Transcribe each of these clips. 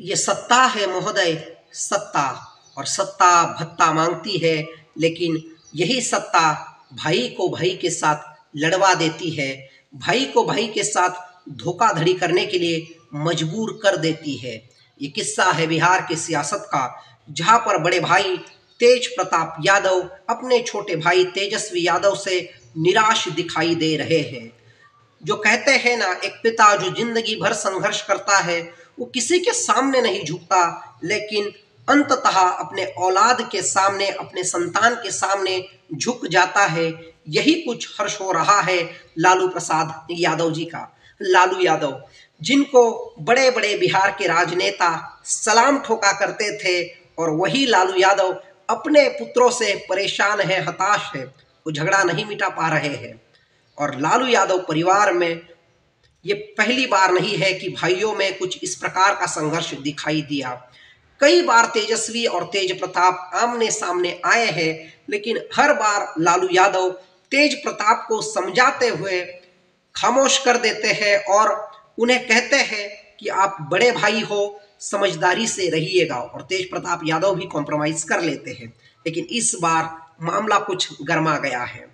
ये सत्ता है महोदय, सत्ता। और सत्ता भत्ता मांगती है, लेकिन यही सत्ता भाई को भाई के साथ लड़वा देती है, भाई को भाई के साथ धोखाधड़ी करने के लिए मजबूर कर देती है। ये किस्सा है बिहार की सियासत का, जहां पर बड़े भाई तेज प्रताप यादव अपने छोटे भाई तेजस्वी यादव से निराश दिखाई दे रहे हैं। जो कहते हैं ना, एक पिता जो जिंदगी भर संघर्ष करता है वो किसी के सामने नहीं झुकता, लेकिन अंततः अपने औलाद के सामने, अपने संतान के सामने झुक जाता है। यही कुछ हर्ष हो रहा है लालू प्रसाद यादव जी का। लालू यादव, जिनको बड़े बड़े बिहार के राजनेता सलाम ठोका करते थे, और वही लालू यादव अपने पुत्रों से परेशान है, हताश है, वो झगड़ा नहीं मिटा पा रहे हैं। और लालू यादव परिवार में ये पहली बार नहीं है कि भाइयों में कुछ इस प्रकार का संघर्ष दिखाई दिया। कई बार तेजस्वी और तेज प्रताप आमने सामने आए हैं, लेकिन हर बार लालू यादव तेज प्रताप को समझाते हुए खामोश कर देते हैं और उन्हें कहते हैं कि आप बड़े भाई हो, समझदारी से रहिएगा। और तेज प्रताप यादव भी कॉम्प्रोमाइज कर लेते हैं, लेकिन इस बार मामला कुछ गर्मा गया है,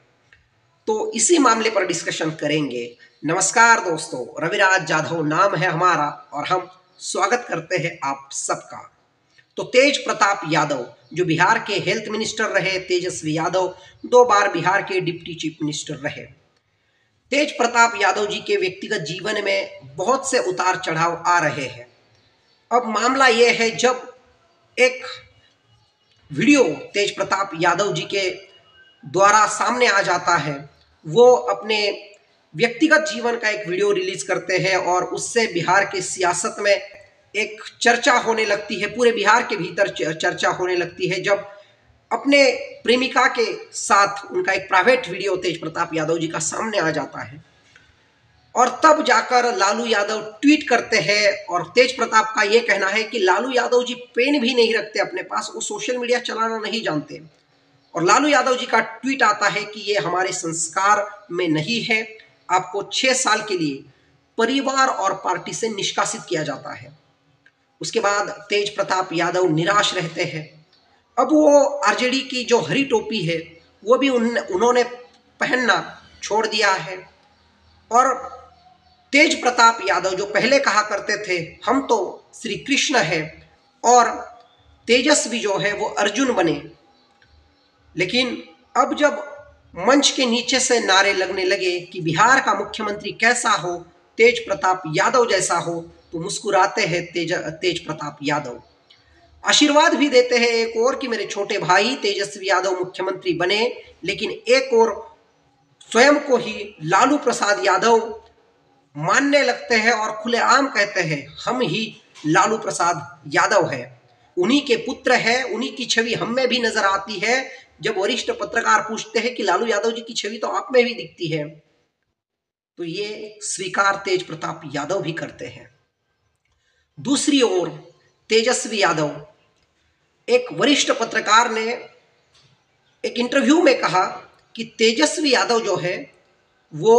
तो इसी मामले पर डिस्कशन करेंगे। नमस्कार दोस्तों, रविराज जाधव नाम है हमारा और हम स्वागत करते हैं आप सबका। तो तेज प्रताप यादव जो बिहार के हेल्थ मिनिस्टर रहे, तेजस्वी यादव 2 बार बिहार के डिप्टी चीफ मिनिस्टर रहे। तेज प्रताप यादव जी के व्यक्तिगत जीवन में बहुत से उतार चढ़ाव आ रहे हैं। अब मामला यह है, जब एक वीडियो तेज प्रताप यादव जी के द्वारा सामने आ जाता है, वो अपने व्यक्तिगत जीवन का एक वीडियो रिलीज करते हैं और उससे बिहार की सियासत में एक चर्चा होने लगती है, पूरे बिहार के भीतर चर्चा होने लगती है। जब अपने प्रेमिका के साथ उनका एक प्राइवेट वीडियो तेज प्रताप यादव जी का सामने आ जाता है, और तब जाकर लालू यादव ट्वीट करते हैं। और तेज प्रताप का यह कहना है कि लालू यादव जी पेन भी नहीं रखते अपने पास, वो सोशल मीडिया चलाना नहीं जानते। और लालू यादव जी का ट्वीट आता है कि ये हमारे संस्कार में नहीं है, आपको 6 साल के लिए परिवार और पार्टी से निष्कासित किया जाता है। उसके बाद तेज प्रताप यादव निराश रहते हैं। अब वो आरजेडी की जो हरी टोपी है वो भी उन्होंने पहनना छोड़ दिया है। और तेज प्रताप यादव जो पहले कहा करते थे हम तो श्री कृष्ण है, और तेजस्वी जो है वो अर्जुन बने, लेकिन अब जब मंच के नीचे से नारे लगने लगे कि बिहार का मुख्यमंत्री कैसा हो, तेज प्रताप यादव जैसा हो, तो मुस्कुराते हैं तेज प्रताप यादव। आशीर्वाद भी देते हैं एक और कि मेरे छोटे भाई तेजस्वी यादव मुख्यमंत्री बने, लेकिन एक और स्वयं को ही लालू प्रसाद यादव मानने लगते हैं और खुलेआम कहते हैं हम ही लालू प्रसाद यादव है, उन्हीं के पुत्र है, उन्हीं की छवि हम में भी नजर आती है। जब वरिष्ठ पत्रकार पूछते हैं कि लालू यादव जी की छवि तो आप में भी दिखती है, तो ये स्वीकार तेज प्रताप यादव भी करते हैं। दूसरी ओर तेजस्वी यादव, एक वरिष्ठ पत्रकार ने एक इंटरव्यू में कहा कि तेजस्वी यादव जो है वो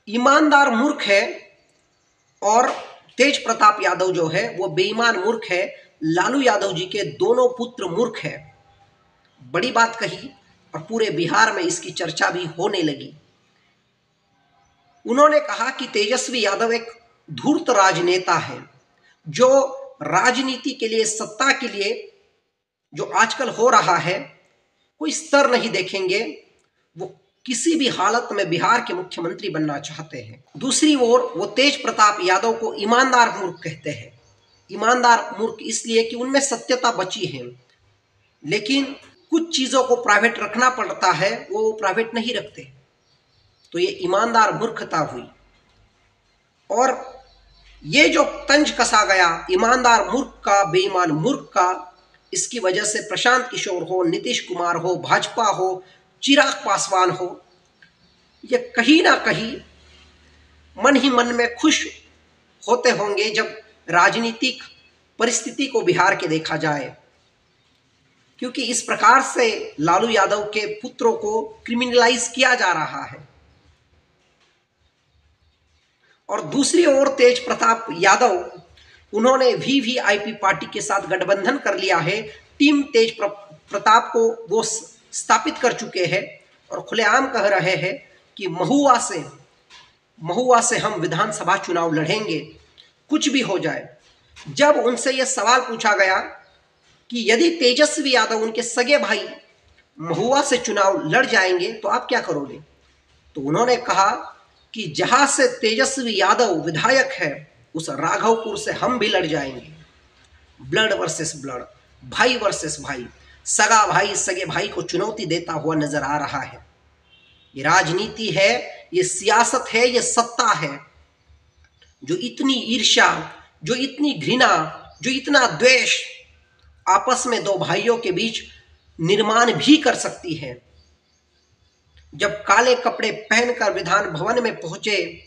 ईमानदार मूर्ख है और तेज प्रताप यादव जो है वो बेईमान मूर्ख है, लालू यादव जी के दोनों पुत्र मूर्ख है। बड़ी बात कही और पूरे बिहार में इसकी चर्चा भी होने लगी। उन्होंने कहा कि तेजस्वी यादव एक धूर्त राजनेता है, जो राजनीति के लिए, सत्ता के लिए जो आजकल हो रहा है, कोई स्तर नहीं देखेंगे, वो किसी भी हालत में बिहार के मुख्यमंत्री बनना चाहते हैं। दूसरी ओर वो तेज प्रताप यादव को ईमानदार मूर्ख कहते हैं। ईमानदार मूर्ख इसलिए कि उनमें सत्यता बची है, लेकिन कुछ चीजों को प्राइवेट रखना पड़ता है, वो प्राइवेट नहीं रखते, तो ये ईमानदार मूर्खता हुई। और ये जो तंज कसा गया ईमानदार मूर्ख का, बेईमान मूर्ख का, इसकी वजह से प्रशांत किशोर हो, नीतीश कुमार हो, भाजपा हो, चिराग पासवान हो, ये कहीं ना कहीं मन ही मन में खुश होते होंगे जब राजनीतिक परिस्थिति को बिहार के देखा जाए, क्योंकि इस प्रकार से लालू यादव के पुत्रों को क्रिमिनलाइज किया जा रहा है। और दूसरी ओर तेज प्रताप यादव उन्होंने वीवीआईपी पार्टी के साथ गठबंधन कर लिया है। टीम तेज प्रताप को वो स्थापित कर चुके हैं और खुलेआम कह रहे हैं कि महुआ से हम विधानसभा चुनाव लड़ेंगे, कुछ भी हो जाए। जब उनसे यह सवाल पूछा गया कि यदि तेजस्वी यादव उनके सगे भाई महुआ से चुनाव लड़ जाएंगे तो आप क्या करोगे, तो उन्होंने कहा कि जहां से तेजस्वी यादव विधायक है उस राघवपुर से हम भी लड़ जाएंगे। ब्लड वर्सेस ब्लड, भाई वर्सेस भाई, सगा भाई सगे भाई को चुनौती देता हुआ नजर आ रहा है। ये राजनीति है, ये सियासत है, ये सत्ता है जो इतनी ईर्ष्या, जो इतनी घृणा, जो इतना द्वेष आपस में दो भाइयों के बीच निर्माण भी कर सकती है। जब काले कपड़े पहनकर विधान भवन में पहुंचे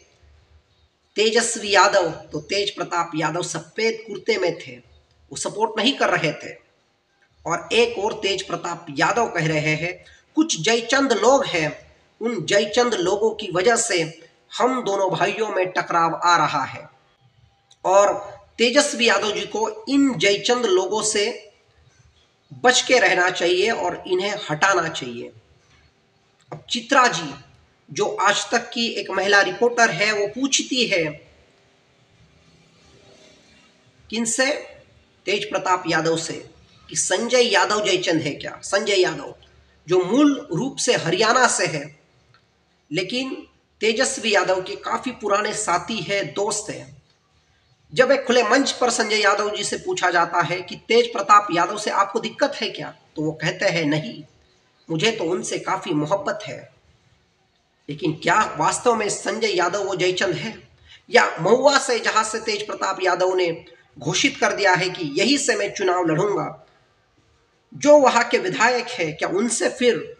तेजस्वी यादव, तो तेज प्रताप यादव सफेद कुर्ते में थे, वो सपोर्ट नहीं कर रहे थे। और एक और तेज प्रताप यादव कह रहे हैं कुछ जयचंद लोग हैं, उन जयचंद लोगों की वजह से हम दोनों भाइयों में टकराव आ रहा है और तेजस्वी यादव जी को इन जयचंद लोगों से बच के रहना चाहिए और इन्हें हटाना चाहिए। अब चित्रा जी जो आज तक की एक महिला रिपोर्टर है, वो पूछती है किनसे, तेज प्रताप यादव से, कि संजय यादव जयचंद है क्या। संजय यादव जो मूल रूप से हरियाणा से है, लेकिन तेजस्वी यादव के काफी पुराने साथी है, दोस्त है। जब एक खुले मंच पर संजय यादव जी से पूछा जाता है कि तेज प्रताप यादव से आपको दिक्कत है क्या, तो वो कहते हैं नहीं, मुझे तो उनसे काफी मोहब्बत है। लेकिन क्या वास्तव में संजय यादव वो जयचंद है, या महुआ से जहां से तेज प्रताप यादव ने घोषित कर दिया है कि यहीं से मैं चुनाव लड़ूंगा, जो वहां के विधायक है, क्या उनसे फिर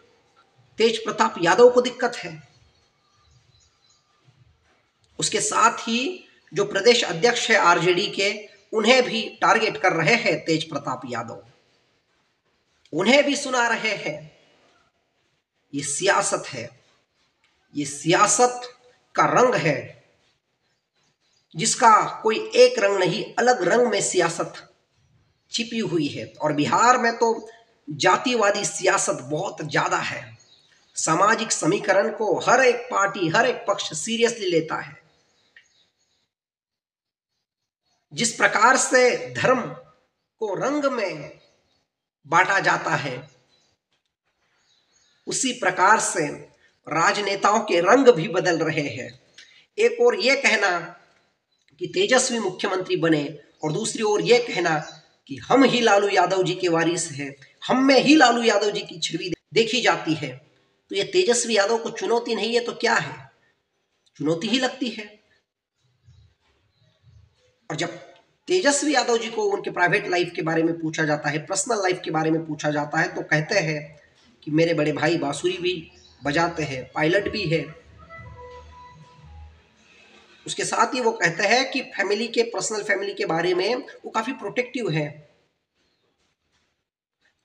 तेज प्रताप यादव को दिक्कत है? उसके साथ ही जो प्रदेश अध्यक्ष है आरजेडी के, उन्हें भी टारगेट कर रहे हैं तेज प्रताप यादव, उन्हें भी सुना रहे हैं। ये सियासत है, ये सियासत का रंग है जिसका कोई एक रंग नहीं, अलग रंग में सियासत छिपी हुई है। और बिहार में तो जातिवादी सियासत बहुत ज्यादा है। सामाजिक समीकरण को हर एक पार्टी, हर एक पक्ष सीरियसली लेता है। जिस प्रकार से धर्म को रंग में बांटा जाता है, उसी प्रकार से राजनेताओं के रंग भी बदल रहे हैं। एक और ये कहना कि तेजस्वी मुख्यमंत्री बने और दूसरी ओर ये कहना कि हम ही लालू यादव जी के वारिस हैं, हम में ही लालू यादव जी की छवि देखी जाती है, तो ये तेजस्वी यादव को चुनौती नहीं है तो क्या है? चुनौती ही लगती है। और जब तेजस्वी यादव जी को उनके प्राइवेट लाइफ के बारे में पूछा जाता है, पर्सनल लाइफ के बारे में पूछा जाता है, तो कहते हैं कि मेरे बड़े भाई बांसुरी भी बजाते हैं, पायलट भी है। उसके साथ ही वो कहते हैं कि फैमिली के, पर्सनल फैमिली के बारे में वो काफी प्रोटेक्टिव है।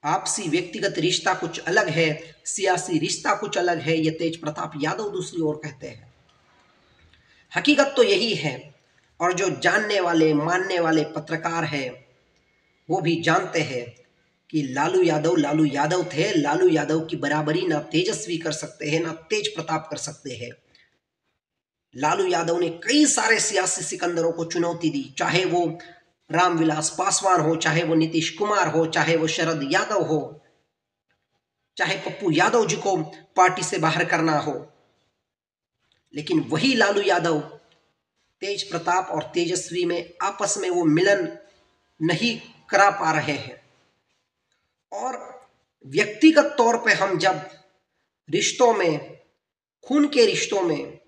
आपसी व्यक्तिगत रिश्ता कुछ अलग है, सियासी रिश्ता कुछ अलग है, ये तेज प्रताप यादव दूसरी ओर कहते हैं। हकीकत तो यही है, और जो जानने वाले, मानने वाले पत्रकार हैं वो भी जानते हैं कि लालू यादव थे। लालू यादव की बराबरी ना तेजस्वी कर सकते हैं, ना तेज प्रताप कर सकते हैं। लालू यादव ने कई सारे सियासी सिकंदरों को चुनौती दी, चाहे वो रामविलास पासवान हो, चाहे वो नीतीश कुमार हो, चाहे वो शरद यादव हो, चाहे पप्पू यादव जी को पार्टी से बाहर करना हो। लेकिन वही लालू यादव तेज प्रताप और तेजस्वी में आपस में वो मिलन नहीं करा पा रहे हैं। और व्यक्तिगत तौर पे हम जब रिश्तों में, खून के रिश्तों में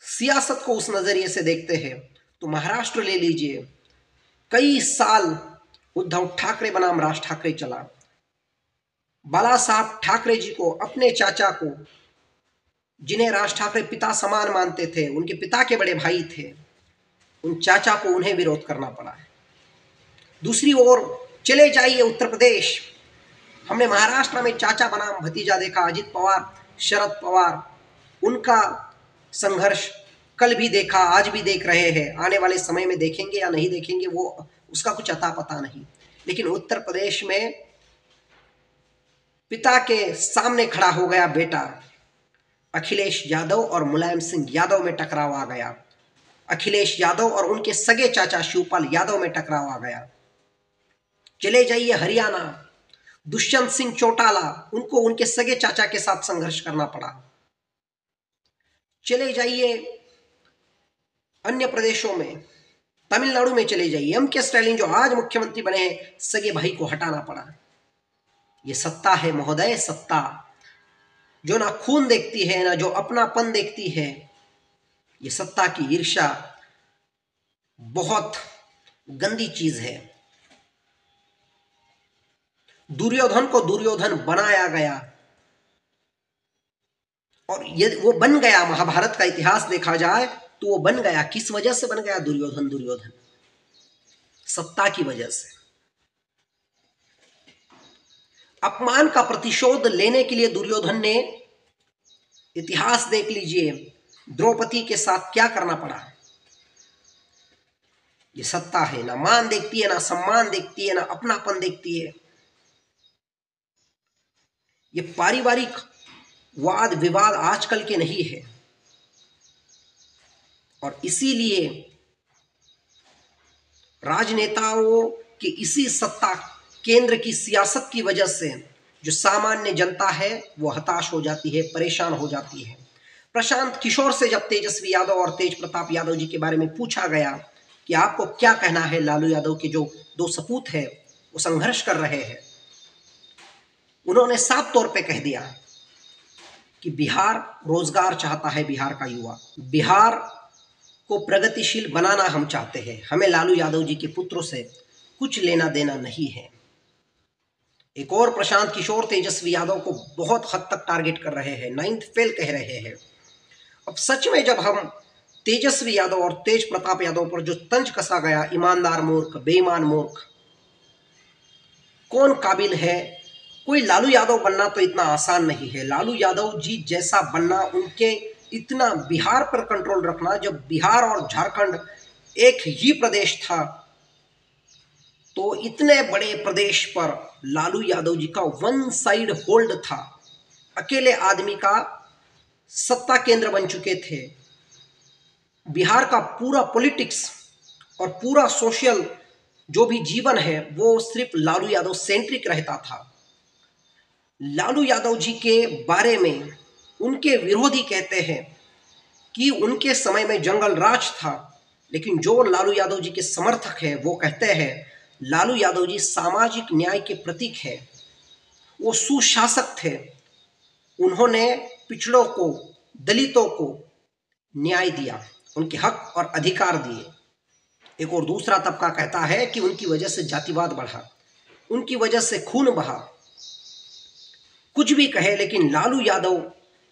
सियासत को उस नजरिए से देखते हैं, तो महाराष्ट्र ले लीजिए, कई साल उद्धव ठाकरे बनाम राज ठाकरे चला। बाला साहब ठाकरे जी को, अपने चाचा को, जिन्हें राज ठाकरे पिता समान मानते थे, उनके पिता के बड़े भाई थे, उन चाचा को उन्हें विरोध करना पड़ा है। दूसरी ओर चले जाइए उत्तर प्रदेश, हमने महाराष्ट्र में चाचा बनाम भतीजा देखा, अजित पवार, शरद पवार, उनका संघर्ष कल भी देखा, आज भी देख रहे हैं, आने वाले समय में देखेंगे या नहीं देखेंगे वो उसका कुछ अता पता नहीं। लेकिन उत्तर प्रदेश में पिता के सामने खड़ा हो गया बेटा। अखिलेश यादव और मुलायम सिंह यादव में टकराव आ गया। अखिलेश यादव और उनके सगे चाचा शिवपाल यादव में टकराव आ गया। चले जाइए हरियाणा, दुष्यंत सिंह चौटाला, उनको उनके सगे चाचा के साथ संघर्ष करना पड़ा। चले जाइए अन्य प्रदेशों में, तमिलनाडु में चले जाइए, एम के स्टालिन जो आज मुख्यमंत्री बने हैं, सगे भाई को हटाना पड़ा। ये सत्ता है महोदय, सत्ता जो ना खून देखती है ना जो अपनापन देखती है। ये सत्ता की ईर्ष्या बहुत गंदी चीज है। दुर्योधन को दुर्योधन बनाया गया और ये वो बन गया। महाभारत का इतिहास देखा जाए तो वो बन गया। किस वजह से बन गया दुर्योधन? दुर्योधन सत्ता की वजह से। अपमान का प्रतिशोध लेने के लिए दुर्योधन ने, इतिहास देख लीजिए, द्रौपदी के साथ क्या करना पड़ा। ये सत्ता है, ना मान देखती है, ना सम्मान देखती है, ना अपनापन देखती है। ये पारिवारिक वाद विवाद आजकल के नहीं है और इसीलिए राजनेताओं की इसी सत्ता केंद्र की सियासत की वजह से जो सामान्य जनता है वो हताश हो जाती है, परेशान हो जाती है। प्रशांत किशोर से जब तेजस्वी यादव और तेज प्रताप यादव जी के बारे में पूछा गया कि आपको क्या कहना है, लालू यादव के जो दो सपूत हैं वो संघर्ष कर रहे हैं, उन्होंने साफ तौर पे कह दिया कि बिहार रोजगार चाहता है, बिहार का युवा, बिहार को प्रगतिशील बनाना हम चाहते हैं, हमें लालू यादव जी के पुत्रों से कुछ लेना देना नहीं है। एक और प्रशांत किशोर तेजस्वी यादव को बहुत हद तक टारगेट कर रहे हैं, 9th फेल कह रहे हैं। अब सच में जब हम तेजस्वी यादव और तेज प्रताप यादव पर जो तंज कसा गया, ईमानदार मूर्ख, बेईमान मूर्ख, कौन काबिल है? कोई लालू यादव बनना तो इतना आसान नहीं है। लालू यादव जी जैसा बनना, उनके इतना बिहार पर कंट्रोल रखना, जब बिहार और झारखंड एक ही प्रदेश था तो इतने बड़े प्रदेश पर लालू यादव जी का वन साइड होल्ड था। अकेले आदमी का सत्ता केंद्र बन चुके थे। बिहार का पूरा पॉलिटिक्स और पूरा सोशल जो भी जीवन है वो सिर्फ लालू यादव सेंट्रिक रहता था। लालू यादव जी के बारे में उनके विरोधी कहते हैं कि उनके समय में जंगल राज था, लेकिन जो लालू यादव जी के समर्थक हैं वो कहते हैं लालू यादव जी सामाजिक न्याय के प्रतीक है। वो सुशासक थे, उन्होंने पिछड़ों को, दलितों को न्याय दिया, उनके हक और अधिकार दिए। एक और दूसरा तबका कहता है कि उनकी वजह से जातिवाद बढ़ा, उनकी वजह से खून बहा। कुछ भी कहे, लेकिन लालू यादव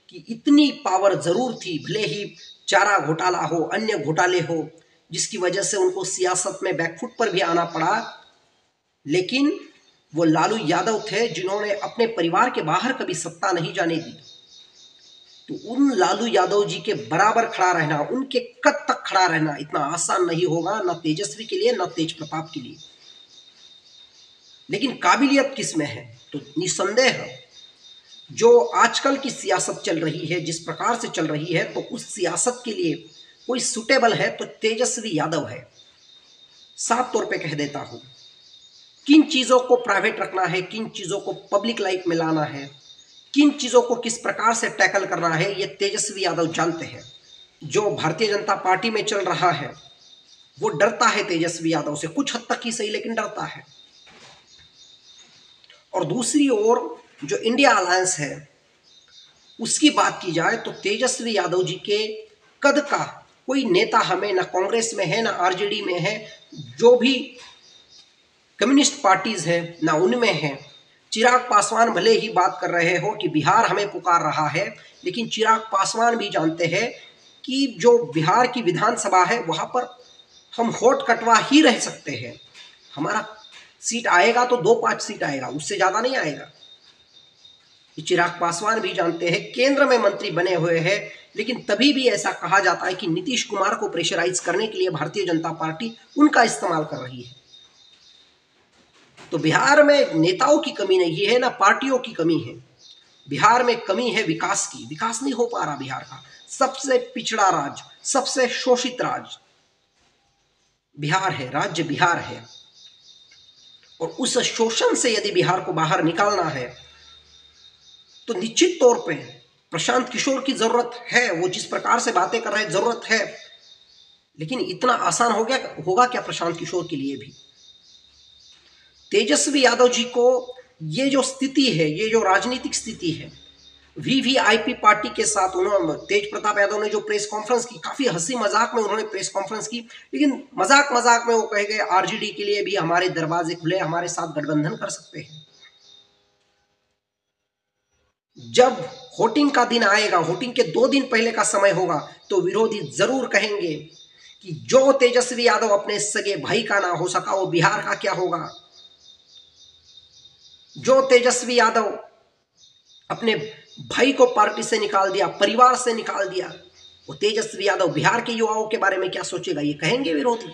की इतनी पावर जरूर थी, भले ही चारा घोटाला हो, अन्य घोटाले हो, जिसकी वजह से उनको सियासत में बैकफुट पर भी आना पड़ा, लेकिन वो लालू यादव थे जिन्होंने अपने परिवार के बाहर कभी सत्ता नहीं जाने दी। तो उन लालू यादव जी के बराबर खड़ा रहना, उनके कद तक खड़ा रहना इतना आसान नहीं होगा, ना तेजस्वी के लिए ना तेज प्रताप के लिए। लेकिन काबिलियत किस में है? तो निसंदेह जो आजकल की सियासत चल रही है, जिस प्रकार से चल रही है, तो उस सियासत के लिए कोई सुटेबल है तो तेजस्वी यादव है। साफ तौर पे कह देता हूं, किन चीज़ों को प्राइवेट रखना है, किन चीज़ों को पब्लिक लाइफ में लाना है, किन चीज़ों को किस प्रकार से टैकल करना है, ये तेजस्वी यादव जानते हैं। जो भारतीय जनता पार्टी में चल रहा है वो डरता है तेजस्वी यादव से, कुछ हद तक ही सही, लेकिन डरता है। और दूसरी ओर जो इंडिया अलायंस है उसकी बात की जाए तो तेजस्वी यादव जी के कद का कोई नेता हमें ना कांग्रेस में है, ना आरजेडी में है, जो भी कम्युनिस्ट पार्टीज हैं ना उनमें है। चिराग पासवान भले ही बात कर रहे हो कि बिहार हमें पुकार रहा है, लेकिन चिराग पासवान भी जानते हैं कि जो बिहार की विधानसभा है वहाँ पर हम होट कटवा ही रह सकते हैं। हमारा सीट आएगा तो 2-5 सीट आएगा, उससे ज़्यादा नहीं आएगा। चिराग पासवान भी जानते हैं, केंद्र में मंत्री बने हुए हैं, लेकिन तभी भी ऐसा कहा जाता है कि नीतीश कुमार को प्रेशराइज करने के लिए भारतीय जनता पार्टी उनका इस्तेमाल कर रही है। तो बिहार में नेताओं की कमी नहीं है, ना पार्टियों की कमी है। बिहार में कमी है विकास की। विकास नहीं हो पा रहा बिहार का। सबसे पिछड़ा राज्य, सबसे शोषित राज्य बिहार है, राज्य बिहार है। और उस शोषण से यदि बिहार को बाहर निकालना है तो निश्चित तौर पे प्रशांत किशोर की जरूरत है। वो जिस प्रकार से बातें कर रहे हैं जरूरत है, लेकिन इतना आसान होगा क्या प्रशांत किशोर के लिए भी? तेजस्वी यादव जी को ये जो स्थिति है, ये जो राजनीतिक स्थिति है, वीवीआईपी पार्टी के साथ उन्होंने, तेज प्रताप यादव ने जो प्रेस कॉन्फ्रेंस की, काफी हंसी मजाक में उन्होंने प्रेस कॉन्फ्रेंस की, लेकिन मजाक मजाक में वो कहे गए आरजेडी के लिए भी हमारे दरवाजे खुले, हमारे साथ गठबंधन कर सकते हैं। जब वोटिंग का दिन आएगा, वोटिंग के 2 दिन पहले का समय होगा, तो विरोधी जरूर कहेंगे कि जो तेजस्वी यादव अपने सगे भाई का ना हो सका, वो बिहार का क्या होगा। जो तेजस्वी यादव अपने भाई को पार्टी से निकाल दिया, परिवार से निकाल दिया, वो तेजस्वी यादव बिहार के युवाओं के बारे में क्या सोचेगा, ये कहेंगे विरोधी।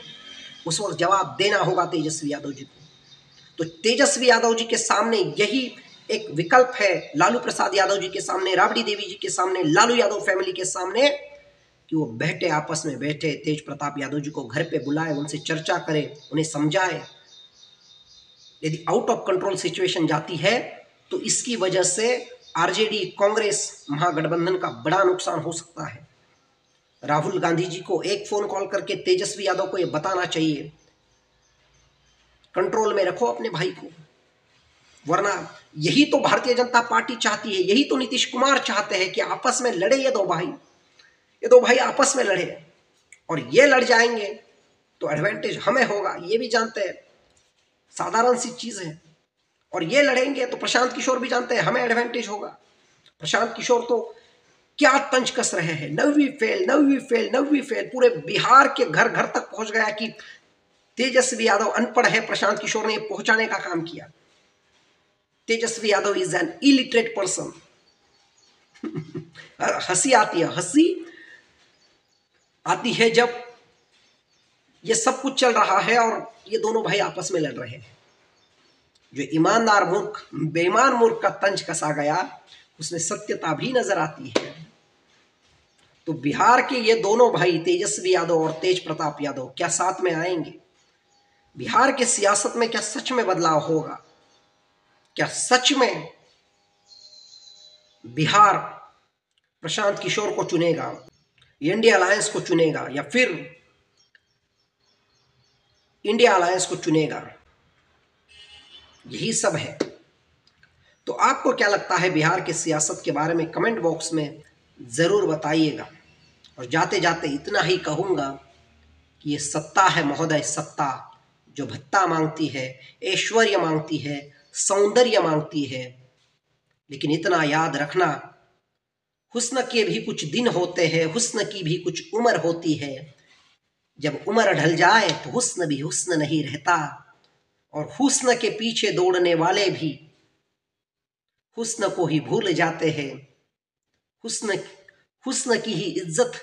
उस वक्त जवाब देना होगा तेजस्वी यादव जी को। तो तेजस्वी यादव जी के सामने यही एक विकल्प है, लालू प्रसाद यादव जी के सामने, राबड़ी देवी जी के सामने, लालू यादव फैमिली के सामने, कि वो बैठे, आपस में बैठे, तेज प्रताप यादव जी को घर पे बुलाए, उनसे चर्चा करे, उन्हें समझाए। यदि आउट ऑफ कंट्रोल सिचुएशन जाती है तो इसकी वजह से आरजेडी कांग्रेस महागठबंधन का बड़ा नुकसान हो सकता है। राहुल गांधी जी को एक फोन कॉल करके तेजस्वी यादव को यह बताना चाहिए, कंट्रोल में रखो अपने भाई को, वरना यही तो भारतीय जनता पार्टी चाहती है, यही तो नीतीश कुमार चाहते हैं कि आपस में लड़े ये दो भाई आपस में लड़े, और ये लड़ जाएंगे तो एडवांटेज हमें होगा, ये भी जानते हैं, साधारण सी चीज है। और ये लड़ेंगे तो प्रशांत किशोर भी जानते हैं हमें एडवांटेज होगा। प्रशांत किशोर तो क्या तंज कस रहे हैं, 9वीं फेल, पूरे बिहार के घर घर तक पहुंच गया कि तेजस्वी यादव अनपढ़ है, प्रशांत किशोर ने पहुंचाने का काम किया। Tejashwi Yadav is an illiterate person. हंसी आती है जब ये सब कुछ चल रहा है और ये दोनों भाई आपस में लड़ रहे हैं। जो ईमानदार मूर्ख, बेईमान मूर्ख का तंज कसा गया, उसमें सत्यता भी नजर आती है। तो बिहार के ये दोनों भाई तेजस्वी यादव और तेज प्रताप यादव क्या साथ में आएंगे? बिहार के सियासत में क्या सच में बदलाव होगा? क्या सच में बिहार प्रशांत किशोर को चुनेगा, इंडिया अलायंस को चुनेगा, या फिर इंडिया अलायंस को चुनेगा? यही सब है। तो आपको क्या लगता है बिहार के सियासत के बारे में? कमेंट बॉक्स में ज़रूर बताइएगा। और जाते जाते इतना ही कहूँगा कि ये सत्ता है महोदय, सत्ता जो भत्ता मांगती है, ऐश्वर्य मांगती है, सौंदर्य मांगती है, लेकिन इतना याद रखना, हुस्न के भी कुछ दिन होते हैं, हुस्न की भी कुछ उम्र होती है। जब उम्र ढल जाए तो हुस्न भी हुस्न नहीं रहता, और हुस्न के पीछे दौड़ने वाले भी हुस्न को ही भूल जाते हैं। हुस्न की ही इज्जत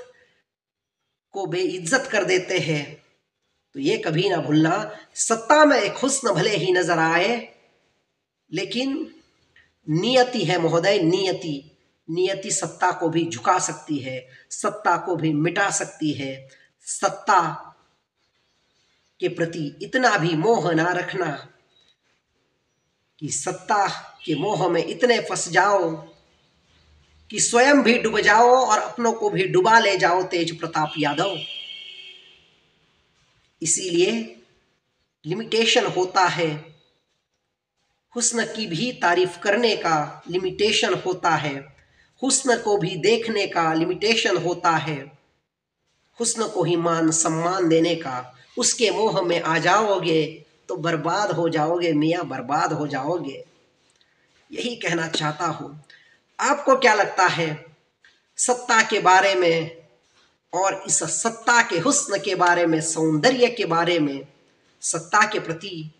को बेइज्जत कर देते हैं। तो ये कभी ना भूलना, सत्ता में एक हुस्न भले ही नजर आए, लेकिन नियति है महोदय, नियति सत्ता को भी झुका सकती है, सत्ता को भी मिटा सकती है। सत्ता के प्रति इतना भी मोह ना रखना कि सत्ता के मोह में इतने फंस जाओ कि स्वयं भी डूब जाओ और अपनों को भी डुबा ले जाओ, तेज प्रताप यादव। इसीलिए लिमिटेशन होता है, हुस्न की भी तारीफ करने का लिमिटेशन होता है, हुस्न को भी देखने का लिमिटेशन होता है, हुस्न को ही मान सम्मान देने का। उसके मोह में आ जाओगे तो बर्बाद हो जाओगे मियाँ, बर्बाद हो जाओगे। यही कहना चाहता हूँ। आपको क्या लगता है सत्ता के बारे में, और इस सत्ता के हुस्न के बारे में, सौंदर्य के बारे में, सत्ता के प्रति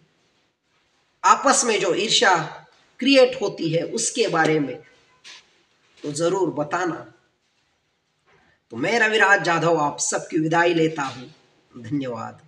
आपस में जो ईर्ष्या क्रिएट होती है उसके बारे में तो ज़रूर बताना। तो मैं रविराज जाधव आप सबकी विदाई लेता हूँ। धन्यवाद।